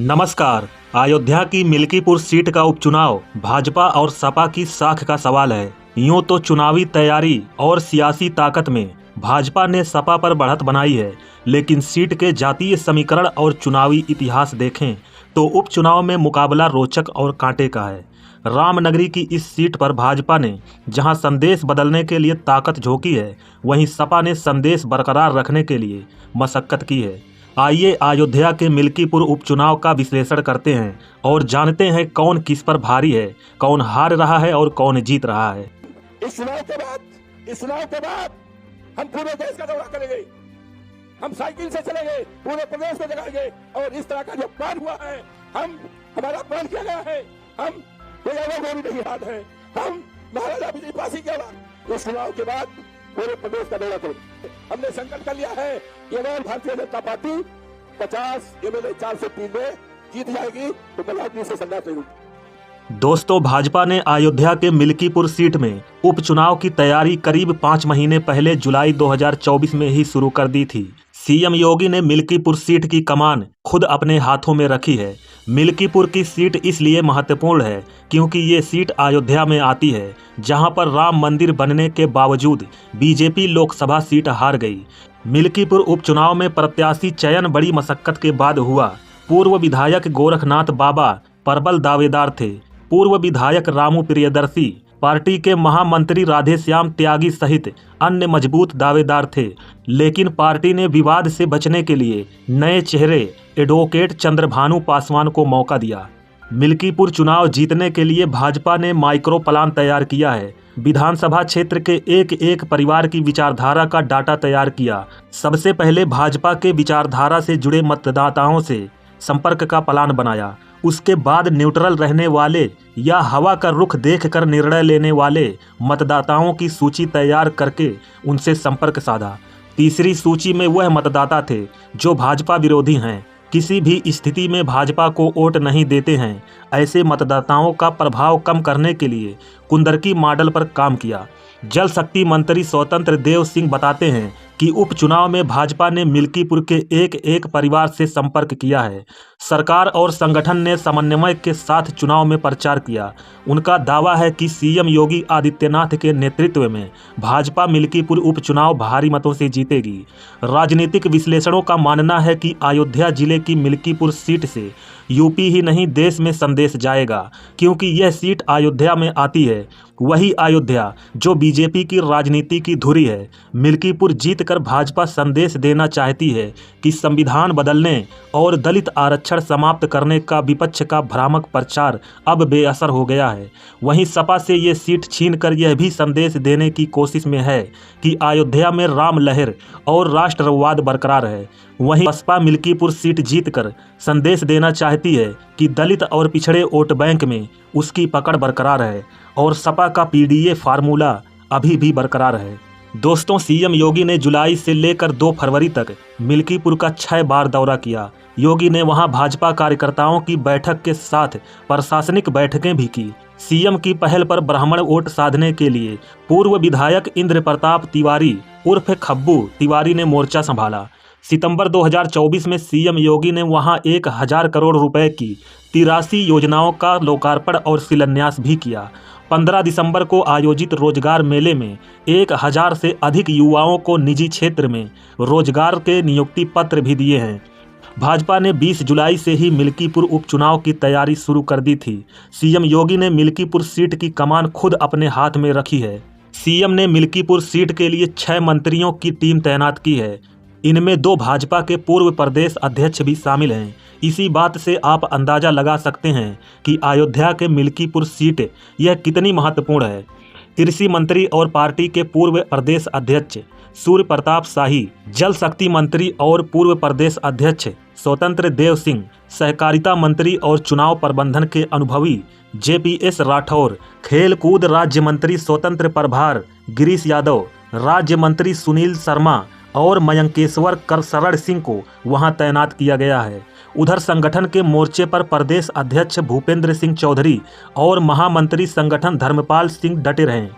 नमस्कार। अयोध्या की मिल्कीपुर सीट का उपचुनाव भाजपा और सपा की साख का सवाल है। यूं तो चुनावी तैयारी और सियासी ताकत में भाजपा ने सपा पर बढ़त बनाई है, लेकिन सीट के जातीय समीकरण और चुनावी इतिहास देखें तो उपचुनाव में मुकाबला रोचक और कांटे का है। रामनगरी की इस सीट पर भाजपा ने जहां संदेश बदलने के लिए ताकत झोंकी है, वहीं सपा ने संदेश बरकरार रखने के लिए मशक्कत की है। आइए अयोध्या के मिल्कीपुर उपचुनाव का विश्लेषण करते हैं और जानते हैं कौन किस पर भारी है, कौन हार रहा है और कौन जीत रहा है। इस चुनाव के बाद हम पूरे देश का दौरा करेंगे, हम साइकिल से चलेंगे, पूरे प्रदेश में जगाएंगे और इस तरह का जो प्लान हुआ है, हमारा प्लान किया गया है, हम कोई अलग भी नहीं याद है, हम महाराजा विजय पासी के बाद इस चुनाव के बाद पूरे प्रदेश का दौरा करेंगे। हमने संकल्प कर लिया है कि अगर भारतीय जनता पार्टी 50 एमएलए 4 से 3 में जीत जाएगी तो प्रधानमंत्री से संघर्ष करूंगी। दोस्तों, भाजपा ने अयोध्या के मिल्कीपुर सीट में उपचुनाव की तैयारी करीब 5 महीने पहले जुलाई 2024 में ही शुरू कर दी थी। सीएम योगी ने मिल्कीपुर सीट की कमान खुद अपने हाथों में रखी है। मिल्कीपुर की सीट इसलिए महत्वपूर्ण है क्योंकि ये सीट अयोध्या में आती है, जहां पर राम मंदिर बनने के बावजूद बीजेपी लोकसभा सीट हार गई। मिल्कीपुर उपचुनाव में प्रत्याशी चयन बड़ी मशक्कत के बाद हुआ। पूर्व विधायक गोरखनाथ बाबा प्रबल दावेदार थे। पूर्व विधायक रामू प्रियदर्शी, पार्टी के महामंत्री राधेश्याम त्यागी सहित अन्य मजबूत दावेदार थे, लेकिन पार्टी ने विवाद से बचने के लिए नए चेहरे एडवोकेट चंद्रभानु पासवान को मौका दिया। मिल्कीपुर चुनाव जीतने के लिए भाजपा ने माइक्रो प्लान तैयार किया है। विधानसभा क्षेत्र के एक एक परिवार की विचारधारा का डाटा तैयार किया। सबसे पहले भाजपा के विचारधारा से जुड़े मतदाताओं से संपर्क का प्लान बनाया। उसके बाद न्यूट्रल रहने वाले या हवा का रुख देखकर निर्णय लेने वाले मतदाताओं की सूची तैयार करके उनसे संपर्क साधा। तीसरी सूची में वह मतदाता थे जो भाजपा विरोधी हैं, किसी भी स्थिति में भाजपा को वोट नहीं देते हैं। ऐसे मतदाताओं का प्रभाव कम करने के लिए कुंदरकी मॉडल पर काम किया। जल शक्ति मंत्री स्वतंत्र देव सिंह बताते हैं कि उपचुनाव में भाजपा ने मिल्कीपुर के एक एक परिवार से संपर्क किया है। सरकार और संगठन ने समन्वय के साथ चुनाव में प्रचार किया। उनका दावा है कि सीएम योगी आदित्यनाथ के नेतृत्व में भाजपा मिल्कीपुर उपचुनाव भारी मतों से जीतेगी। राजनीतिक विश्लेषणों का मानना है कि अयोध्या जिले की मिल्कीपुर सीट से यूपी ही नहीं देश में संदेश जाएगा, क्योंकि यह सीट अयोध्या में आती है, वही अयोध्या जो बीजेपी की राजनीति की धुरी है। मिल्कीपुर जीतकर भाजपा संदेश देना चाहती है कि संविधान बदलने और दलित आरक्षण समाप्त करने का विपक्ष का भ्रामक प्रचार अब बेअसर हो गया है। वहीं सपा से ये सीट छीनकर यह भी संदेश देने की कोशिश में है कि अयोध्या में राम लहर और राष्ट्रवाद बरकरार है। वहीं बसपा मिल्कीपुर सीट जीतकर संदेश देना चाहती है कि दलित और पिछड़े वोट बैंक में उसकी पकड़ बरकरार है और सपा का पीडीए फार्मूला अभी भी बरकरार है। दोस्तों, सीएम योगी ने जुलाई से लेकर 2 फरवरी तक मिल्कीपुर का 6 बार दौरा किया। योगी ने वहां भाजपा कार्यकर्ताओं की बैठक के साथ प्रशासनिक बैठकें भी की। सीएम की पहल पर ब्राह्मण वोट साधने के लिए पूर्व विधायक इंद्र प्रताप तिवारी उर्फ खब्बू तिवारी ने मोर्चा संभाला। सितंबर 2024 में सीएम योगी ने वहां 1000 करोड़ रुपए की 83 योजनाओं का लोकार्पण और शिलान्यास भी किया। 15 दिसंबर को आयोजित रोजगार मेले में 1000 से अधिक युवाओं को निजी क्षेत्र में रोजगार के नियुक्ति पत्र भी दिए हैं। भाजपा ने 20 जुलाई से ही मिल्कीपुर उपचुनाव की तैयारी शुरू कर दी थी। सीएम योगी ने मिल्कीपुर सीट की कमान खुद अपने हाथ में रखी है। सीएम ने मिल्कीपुर सीट के लिए 6 मंत्रियों की टीम तैनात की है। इनमें 2 भाजपा के पूर्व प्रदेश अध्यक्ष भी शामिल हैं। इसी बात से आप अंदाजा लगा सकते हैं कि अयोध्या के मिल्कीपुर सीट यह कितनी महत्वपूर्ण है। कृषि मंत्री और पार्टी के पूर्व प्रदेश अध्यक्ष सूर्य प्रताप शाही, जल शक्ति मंत्री और पूर्व प्रदेश अध्यक्ष स्वतंत्र देव सिंह, सहकारिता मंत्री और चुनाव प्रबंधन के अनुभवी जेपीएस राठौर, खेल कूद राज्य मंत्री स्वतंत्र प्रभार गिरीश यादव, राज्य मंत्री सुनील शर्मा और मयंकेश्वर करशरण सिंह को वहां तैनात किया गया है। उधर संगठन के मोर्चे पर प्रदेश अध्यक्ष भूपेंद्र सिंह चौधरी और महामंत्री संगठन धर्मपाल सिंह डटे रहे।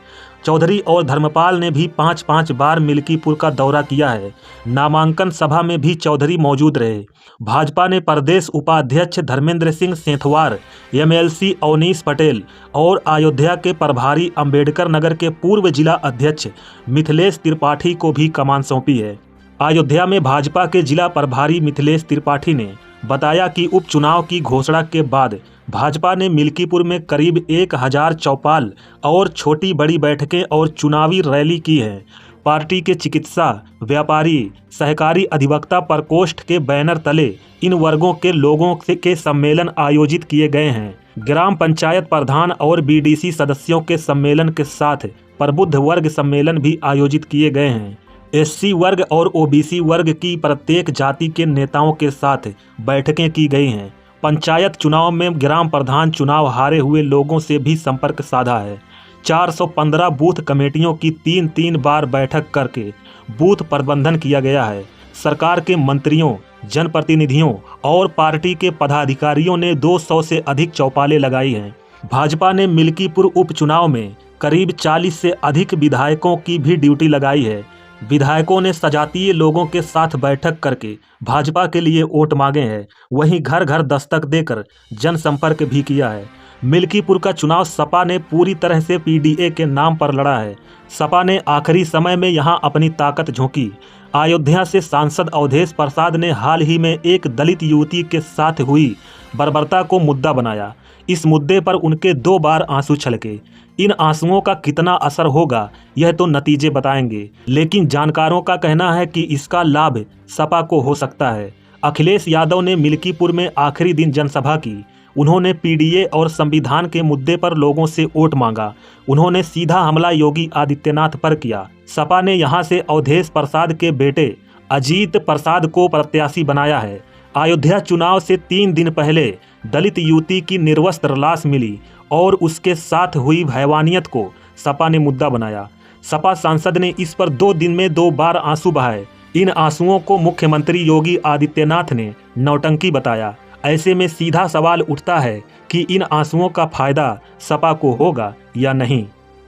चौधरी और धर्मपाल ने भी 5-5 बार मिल्कीपुर का दौरा किया है। नामांकन सभा में भी चौधरी मौजूद रहे। भाजपा ने प्रदेश उपाध्यक्ष धर्मेंद्र सिंह सेंथवार, एमएलसी अवनीश पटेल और अयोध्या के प्रभारी अंबेडकर नगर के पूर्व जिला अध्यक्ष मिथिलेश त्रिपाठी को भी कमान सौंपी है। अयोध्या में भाजपा के जिला प्रभारी मिथिलेश त्रिपाठी ने बताया कि उपचुनाव की घोषणा के बाद भाजपा ने मिल्कीपुर में करीब 1000 चौपाल और छोटी बड़ी बैठकें और चुनावी रैली की है। पार्टी के चिकित्सा, व्यापारी, सहकारी अधिवक्ता प्रकोष्ठ के बैनर तले इन वर्गों के लोगों के सम्मेलन आयोजित किए गए हैं। ग्राम पंचायत प्रधान और बीडीसी सदस्यों के सम्मेलन के साथ प्रबुद्ध वर्ग सम्मेलन भी आयोजित किए गए हैं। एससी वर्ग और ओबीसी वर्ग की प्रत्येक जाति के नेताओं के साथ बैठकें की गई हैं। पंचायत चुनाव में ग्राम प्रधान चुनाव हारे हुए लोगों से भी संपर्क साधा है। 415 बूथ कमेटियों की 3-3 बार बैठक करके बूथ प्रबंधन किया गया है। सरकार के मंत्रियों, जनप्रतिनिधियों और पार्टी के पदाधिकारियों ने 200 से अधिक चौपालें लगाई हैं। भाजपा ने मिल्कीपुर उपचुनाव में करीब 40 से अधिक विधायकों की भी ड्यूटी लगाई है। विधायकों ने सजातीय लोगों के साथ बैठक करके भाजपा के लिए वोट मांगे हैं। वहीं घर घर दस्तक देकर जनसंपर्क भी किया है। मिल्कीपुर का चुनाव सपा ने पूरी तरह से पीडीए के नाम पर लड़ा है। सपा ने आखिरी समय में यहां अपनी ताकत झोंकी। अयोध्या से सांसद अवधेश प्रसाद ने हाल ही में एक दलित युवती के साथ हुई बर्बरता को मुद्दा बनाया। इस मुद्दे पर उनके 2 बार आंसू छलके। इन आंसुओं का कितना असर होगा यह तो नतीजे बताएंगे, लेकिन जानकारों का कहना है कि इसका लाभ सपा को हो सकता है। अखिलेश यादव ने मिल्कीपुर में आखिरी दिन जनसभा की। उन्होंने पीडीए और संविधान के मुद्दे पर लोगों से वोट मांगा। उन्होंने सीधा हमला योगी आदित्यनाथ पर किया। सपा ने यहां से अवधेश प्रसाद के बेटे अजीत प्रसाद को प्रत्याशी बनाया है। अयोध्या चुनाव से 3 दिन पहले दलित युवती की निर्वस्त्र लाश मिली और उसके साथ हुई हैवानियत को सपा ने मुद्दा बनाया। सपा सांसद ने इस पर 2 दिन में 2 बार आंसू बहाए। इन आंसुओं को मुख्यमंत्री योगी आदित्यनाथ ने नौटंकी बताया। ऐसे में सीधा सवाल उठता है कि इन आंसुओं का फायदा सपा को होगा या नहीं।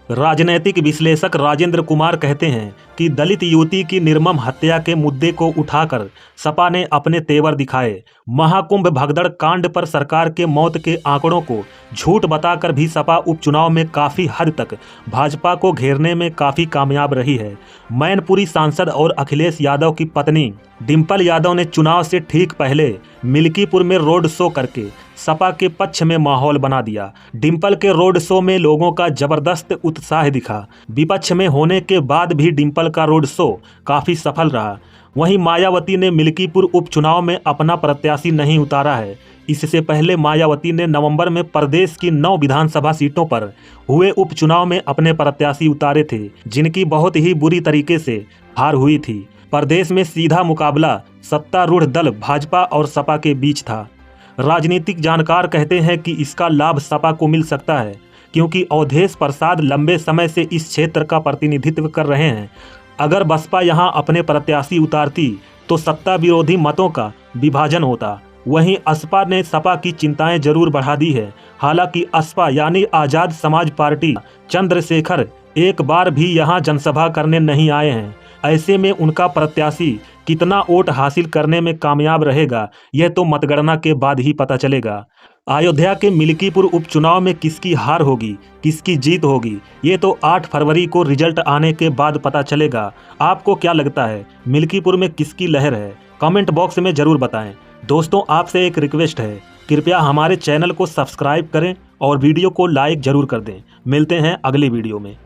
राजनैतिक विश्लेषक राजेंद्र कुमार कहते हैं कि दलित युवती की निर्मम हत्या के मुद्दे को उठाकर सपा ने अपने तेवर दिखाए। महाकुंभ भगदड़ कांड पर सरकार के मौत के आंकड़ों को झूठ बताकर भी सपा उपचुनाव में काफी हद तक भाजपा को घेरने में काफी कामयाब रही है। मैनपुरी सांसद और अखिलेश यादव की पत्नी डिंपल यादव ने चुनाव से ठीक पहले मिल्कीपुर में रोड शो करके सपा के पक्ष में माहौल बना दिया। डिंपल के रोड शो में लोगों का जबरदस्त उत्साह दिखा। विपक्ष में होने के बाद भी डिंपल का रोड शो काफी सफल रहा। वहीं मायावती ने मिल्कीपुर उपचुनाव में अपना प्रत्याशी नहीं उतारा है। इससे पहले मायावती ने नवंबर में प्रदेश की 9 विधानसभा सीटों पर हुए उपचुनाव में अपने प्रत्याशी उतारे थे, जिनकी बहुत ही बुरी तरीके से हार हुई थी। प्रदेश में सीधा मुकाबला सत्तारूढ़ दल भाजपा और सपा के बीच था। राजनीतिक जानकार कहते हैं कि इसका लाभ सपा को मिल सकता है, क्योंकि अवधेश प्रसाद लंबे समय से इस क्षेत्र का प्रतिनिधित्व कर रहे हैं। अगर बसपा यहां अपने प्रत्याशी उतारती तो सत्ता विरोधी मतों का विभाजन होता। वहीं असपा ने सपा की चिंताएं जरूर बढ़ा दी है। हालांकि असपा यानी आजाद समाज पार्टी चंद्रशेखर एक बार भी यहां जनसभा करने नहीं आए हैं। ऐसे में उनका प्रत्याशी कितना वोट हासिल करने में कामयाब रहेगा यह तो मतगणना के बाद ही पता चलेगा। अयोध्या के मिल्कीपुर उपचुनाव में किसकी हार होगी, किसकी जीत होगी, ये तो 8 फरवरी को रिजल्ट आने के बाद पता चलेगा। आपको क्या लगता है, मिल्कीपुर में किसकी लहर है? कमेंट बॉक्स में जरूर बताएं। दोस्तों, आपसे एक रिक्वेस्ट है, कृपया हमारे चैनल को सब्सक्राइब करें और वीडियो को लाइक जरूर कर दें। मिलते हैं अगली वीडियो में।